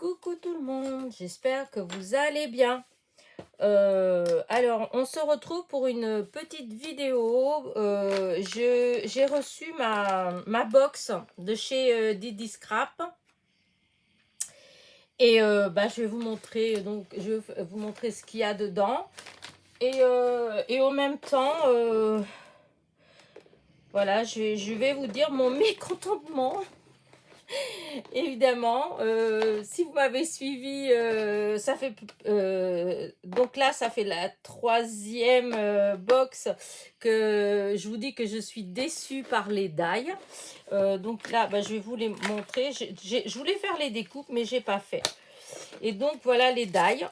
Coucou tout le monde, j'espère que vous allez bien. Alors, on se retrouve pour une petite vidéo. J'ai reçu ma box de chez Didi Scrap. Et je vais vous montrer, donc, je vais vous montrer ce qu'il y a dedans. Et au même temps, voilà, je vais vous dire mon mécontentement. Évidemment, si vous m'avez suivi, ça fait donc là, ça fait la troisième box que je vous dis que je suis déçue par les die. Donc là, je vais vous les montrer. Je voulais faire les découpes, mais j'ai pas fait. Et donc voilà les die.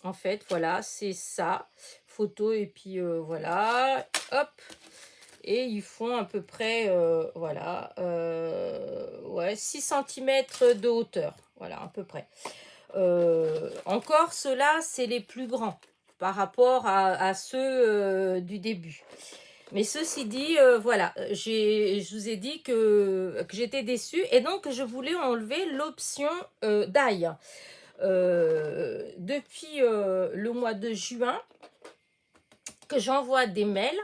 En fait, voilà, c'est ça, photo et puis voilà, hop. Et ils font à peu près, voilà, ouais, 6 cm de hauteur. Voilà, à peu près. Encore, ceux-là, c'est les plus grands par rapport à ceux du début. Mais ceci dit, voilà, je vous ai dit que j'étais déçue. Et donc, je voulais enlever l'option die. Depuis le mois de juin, que j'envoie des mails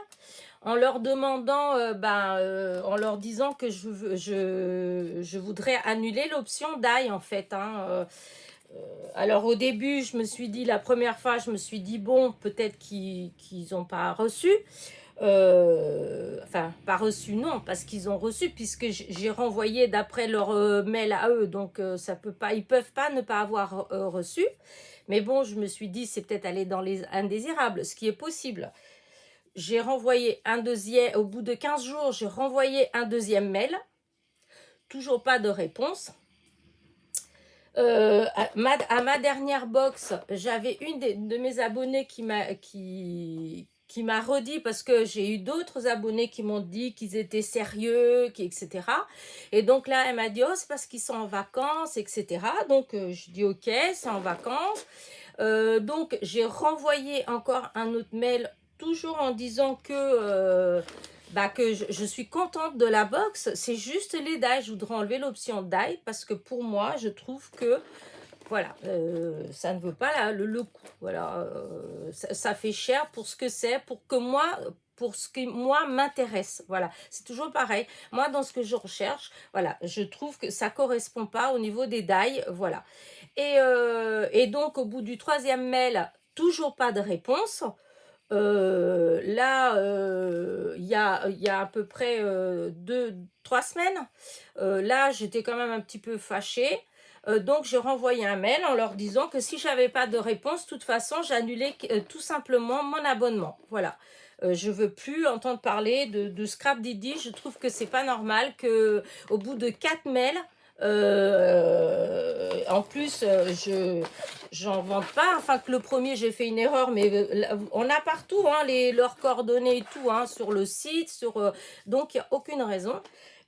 en leur demandant, en leur disant que je voudrais annuler l'option die en fait. Alors au début, je me suis dit, la première fois, je me suis dit, bon, peut-être qu'ils n'ont pas reçu. Enfin, pas reçu, non, parce qu'ils ont reçu, puisque j'ai renvoyé d'après leur mail à eux, donc ça peut pas, ils peuvent pas ne pas avoir reçu. Mais bon, je me suis dit, c'est peut-être aller dans les indésirables, ce qui est possible. J'ai renvoyé un deuxième, au bout de 15 jours, j'ai renvoyé un deuxième mail. Toujours pas de réponse. À ma dernière box, j'avais une de mes abonnées qui m'a redit, parce que j'ai eu d'autres abonnés qui m'ont dit qu'ils étaient sérieux, etc. Et donc là, elle m'a dit, oh, c'est parce qu'ils sont en vacances, etc. Donc, je dis, ok, c'est en vacances. Donc, j'ai renvoyé encore un autre mail, toujours en disant que je suis contente de la box. C'est juste les die. Je voudrais enlever l'option die parce que pour moi, je trouve que voilà, ça ne veut pas le coup. Voilà, ça fait cher pour ce que c'est, pour ce qui moi m'intéresse. Voilà, c'est toujours pareil. Moi, dans ce que je recherche, voilà, je trouve que ça correspond pas au niveau des die. Voilà. Et donc, au bout du troisième mail, toujours pas de réponse. Là, il y a à peu près 3 semaines. Là, j'étais quand même un petit peu fâchée. Donc, j'ai renvoyé un mail en leur disant que si j'avais pas de réponse, de toute façon, j'annulais tout simplement mon abonnement. Voilà. Je veux plus entendre parler de Scrap Didi. Je trouve que c'est pas normal que au bout de 4 mails, en plus, j'en vante pas, enfin que le premier j'ai fait une erreur, mais on a partout leurs coordonnées et tout sur le site, donc il n'y a aucune raison.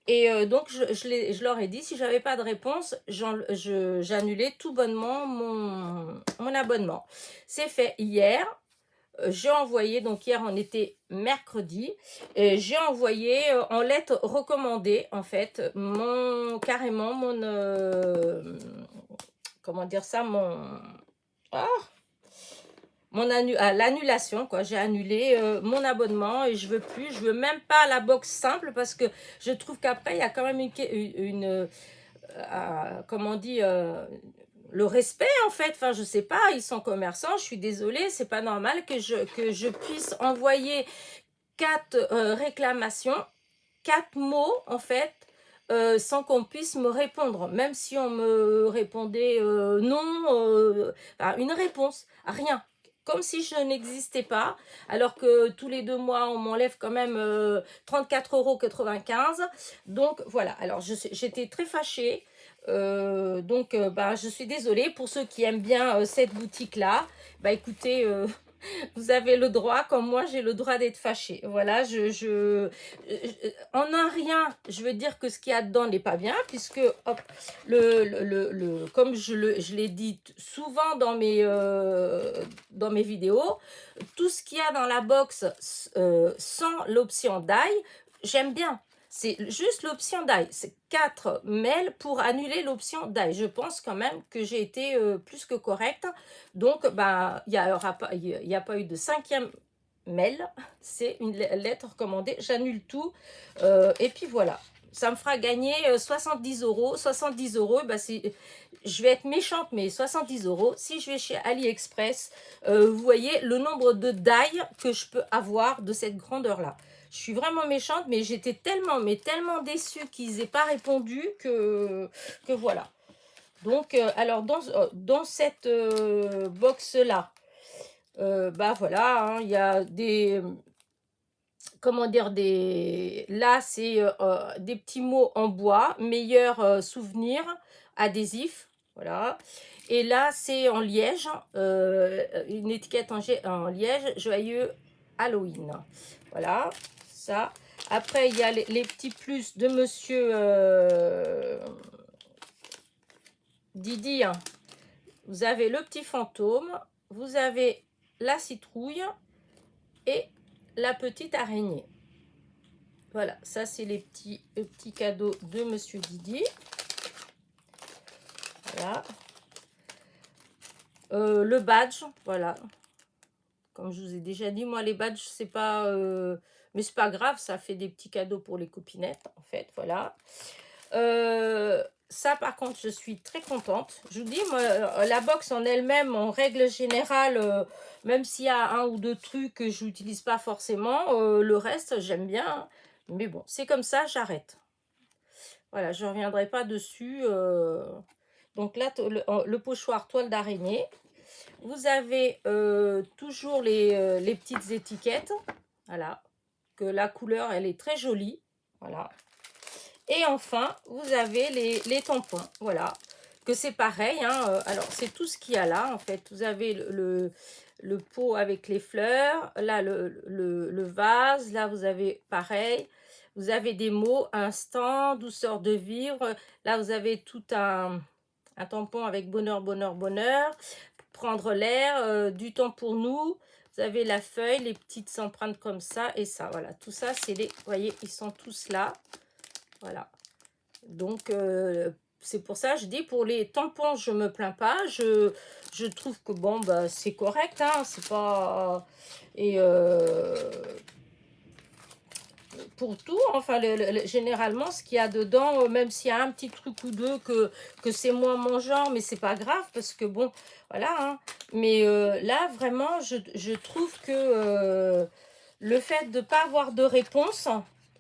Et donc je leur ai dit, si j'avais pas de réponse, j'annulais tout bonnement mon abonnement. C'est fait hier. J'ai envoyé, donc hier on était mercredi, et j'ai envoyé en lettre recommandée en fait carrément mon comment dire ça, l'annulation quoi. J'ai annulé mon abonnement et je veux même pas la box simple, parce que je trouve qu'après il y a quand même comment on dit, le respect en fait. Enfin, je sais pas, ils sont commerçants, je suis désolée, c'est pas normal que je puisse envoyer 4 réclamations, 4 mots en fait, sans qu'on puisse me répondre, même si on me répondait non, une réponse, rien, comme si je n'existais pas, alors que tous les 2 mois on m'enlève quand même 34,95 €. Donc voilà, alors j'étais très fâchée. Je suis désolée pour ceux qui aiment bien cette boutique là. Écoutez, vous avez le droit, comme moi j'ai le droit d'être fâchée. Voilà, en un rien, je veux dire que ce qu'il y a dedans n'est pas bien, puisque hop, comme je l'ai dit souvent dans mes vidéos, tout ce qu'il y a dans la box sans l'option die, j'aime bien. C'est juste l'option d'ail. C'est 4 mails pour annuler l'option d'ail. Je pense quand même que j'ai été plus que correcte. Donc, bah, il n'y a pas eu de 5e mail. C'est une lettre recommandée. J'annule tout. Et puis voilà. Ça me fera gagner 70 euros. 70 euros, bah, je vais être méchante, mais 70 euros. Si je vais chez AliExpress, vous voyez le nombre de d'ail que je peux avoir de cette grandeur-là. Je suis vraiment méchante, mais j'étais tellement, mais tellement déçue qu'ils n'aient pas répondu que voilà. Donc, alors, dans cette box-là, bah voilà, hein, il y a des, comment dire, là, c'est des petits mots en bois, meilleur souvenir, adhésif, voilà. Et là, c'est en liège, une étiquette en liège, joyeux Halloween. Voilà, ça. Après, il y a les petits plus de monsieur Didi, hein. Vous avez le petit fantôme, vous avez la citrouille et la petite araignée. Voilà, ça c'est les petits cadeaux de monsieur Didi. Voilà. Le badge, voilà. Comme je vous ai déjà dit, moi les badges, c'est pas... mais c'est pas grave, ça fait des petits cadeaux pour les copinettes, en fait, voilà. Ça, par contre, je suis très contente. Je vous dis, moi, la box en elle-même, en règle générale, même s'il y a un ou deux trucs que je n'utilise pas forcément, le reste, j'aime bien. Mais bon, c'est comme ça, j'arrête. Voilà, je ne reviendrai pas dessus. Donc là, le pochoir toile d'araignée. Vous avez toujours les petites étiquettes. Voilà, que la couleur, elle est très jolie. Voilà. Et enfin, vous avez les tampons, voilà, que c'est pareil, hein, alors c'est tout ce qu'il y a là, en fait. Vous avez le pot avec les fleurs, là le vase, là vous avez pareil, vous avez des mots, instant, douceur de vivre, là vous avez tout un tampon avec bonheur, bonheur, bonheur, prendre l'air, du temps pour nous. Vous avez la feuille, les petites empreintes comme ça et ça, voilà, tout ça c'est les, vous voyez, ils sont tous là. Voilà. Donc, c'est pour ça, je dis, pour les tampons, je me plains pas. Je trouve que, bon, bah, c'est correct, hein, c'est pas... Et pour tout, enfin, généralement, ce qu'il y a dedans, même s'il y a un petit truc ou deux que c'est moins mon genre, mais c'est pas grave, parce que, bon, voilà, hein. Mais là, vraiment, je trouve que le fait de ne pas avoir de réponse...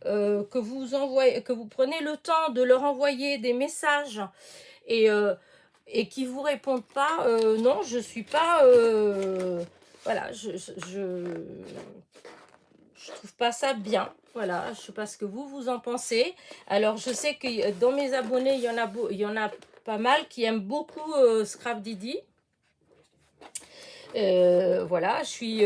que vous prenez le temps de leur envoyer des messages et qui vous répondent pas, non, je suis pas, voilà, je trouve pas ça bien. Voilà, je sais pas ce que vous en pensez. Alors, je sais que dans mes abonnés, il y en a pas mal qui aiment beaucoup Scrap Didi. Voilà, je suis...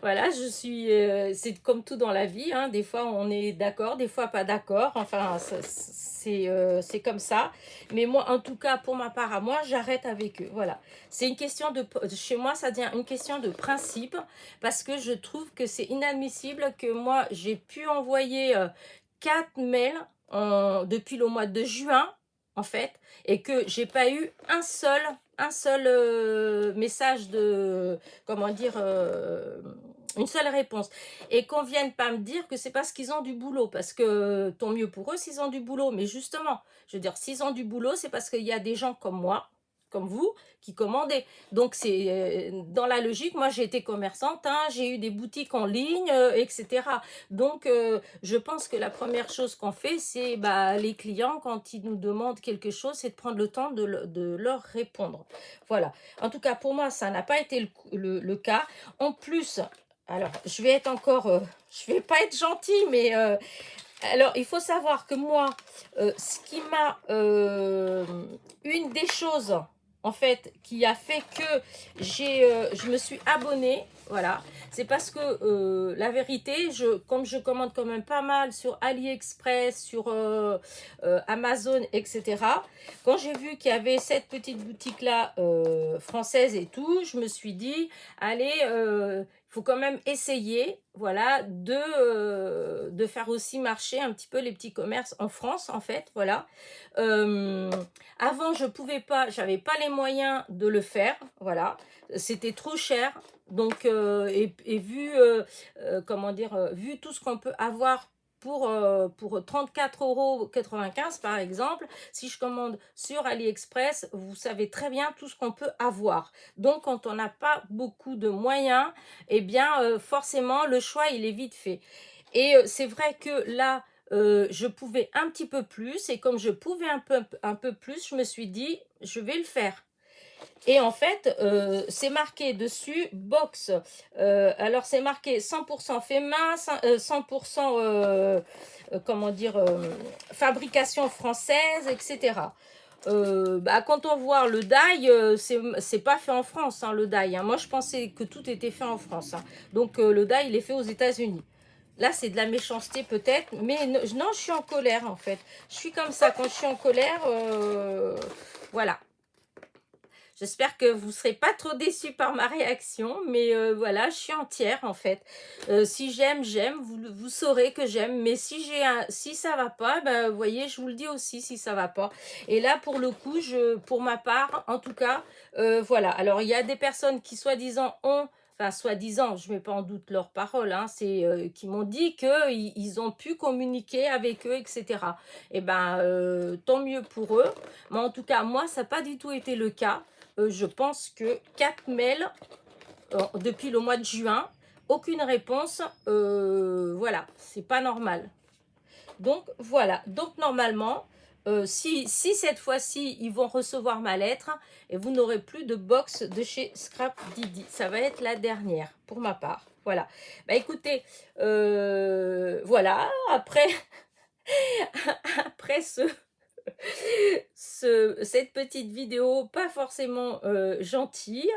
voilà, je suis... c'est comme tout dans la vie, hein, des fois on est d'accord, des fois pas d'accord, enfin c'est comme ça. Mais moi, en tout cas, pour ma part à moi, j'arrête avec eux, voilà. C'est une question de... Chez moi, ça devient une question de principe, parce que je trouve que c'est inadmissible que moi, j'ai pu envoyer 4 mails depuis le mois de juin, en fait, et que j'ai pas eu un seul message de, comment dire, une seule réponse. Et qu'on vienne pas me dire que c'est parce qu'ils ont du boulot, parce que tant mieux pour eux s'ils ont du boulot. Mais justement, je veux dire, s'ils ont du boulot, c'est parce qu'il y a des gens comme moi, comme vous, qui commandaient. Donc, c'est dans la logique, moi, j'ai été commerçante, hein, j'ai eu des boutiques en ligne, etc. Donc, je pense que la première chose qu'on fait, c'est les clients, quand ils nous demandent quelque chose, c'est de prendre le temps de leur répondre. Voilà. En tout cas, pour moi, ça n'a pas été le cas. En plus, alors, je vais être encore... je vais pas être gentille, mais... alors, il faut savoir que moi, ce qui m'a... une des choses, en fait, qui a fait que je me suis abonnée, voilà, c'est parce que la vérité, comme je commande quand même pas mal sur AliExpress, sur Amazon, etc., quand j'ai vu qu'il y avait cette petite boutique-là française et tout, je me suis dit, allez, faut quand même essayer, voilà, de faire aussi marcher un petit peu les petits commerces en France, en fait, voilà. Euh, Avant, je pouvais pas, j'avais pas les moyens de le faire, voilà. C'était trop cher. Donc, et vu, comment dire, vu tout ce qu'on peut avoir pour 34,95 € par exemple, si je commande sur AliExpress, vous savez très bien tout ce qu'on peut avoir. Donc, quand on n'a pas beaucoup de moyens, eh bien, forcément, le choix, il est vite fait. Et c'est vrai que là, je pouvais un petit peu plus, et comme je pouvais un peu plus, je me suis dit, je vais le faire. Et en fait, c'est marqué dessus box. Alors, c'est marqué 100% fait main, 100% comment dire, fabrication française, etc. Bah, quand on voit le die, c'est pas fait en France, hein, le die, hein. Moi, je pensais que tout était fait en France, hein. Donc, le die, il est fait aux États-Unis. Là, c'est de la méchanceté peut-être, mais non, je suis en colère en fait. Je suis comme ça quand je suis en colère. Voilà. J'espère que vous ne serez pas trop déçus par ma réaction, mais voilà, je suis entière en fait. Si j'aime, j'aime, vous saurez que j'aime, mais si ça va pas, ben, vous voyez, je vous le dis aussi si ça va pas. Et là, pour le coup, pour ma part, en tout cas, voilà. Alors, il y a des personnes qui soi-disant enfin soi-disant, je ne mets pas en doute leurs paroles, hein, c'est qui m'ont dit qu'ils ont pu communiquer avec eux, etc. Et ben, tant mieux pour eux. Mais en tout cas, moi, ça n'a pas du tout été le cas. Je pense que 4 mails depuis le mois de juin, aucune réponse. Voilà, c'est pas normal. Donc voilà, donc normalement, si cette fois-ci ils vont recevoir ma lettre, et vous n'aurez plus de box de chez Scrap Didi. Ça va être la dernière pour ma part. Voilà. Bah écoutez, voilà, après, après cette petite vidéo pas forcément gentille.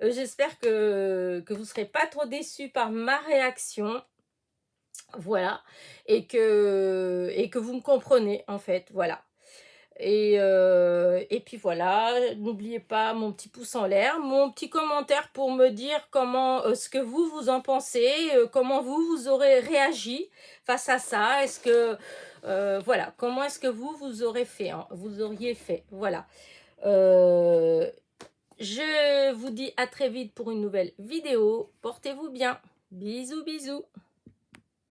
J'espère que vous ne serez pas trop déçus par ma réaction. Voilà. Et que vous me comprenez, en fait. Voilà. Et puis voilà, n'oubliez pas mon petit pouce en l'air, mon petit commentaire pour me dire comment, ce que vous en pensez, comment vous aurez réagi face à ça. Est-ce que, voilà, comment est-ce que vous aurez fait, hein, vous auriez fait, voilà. Je vous dis à très vite pour une nouvelle vidéo. Portez-vous bien. Bisous, bisous.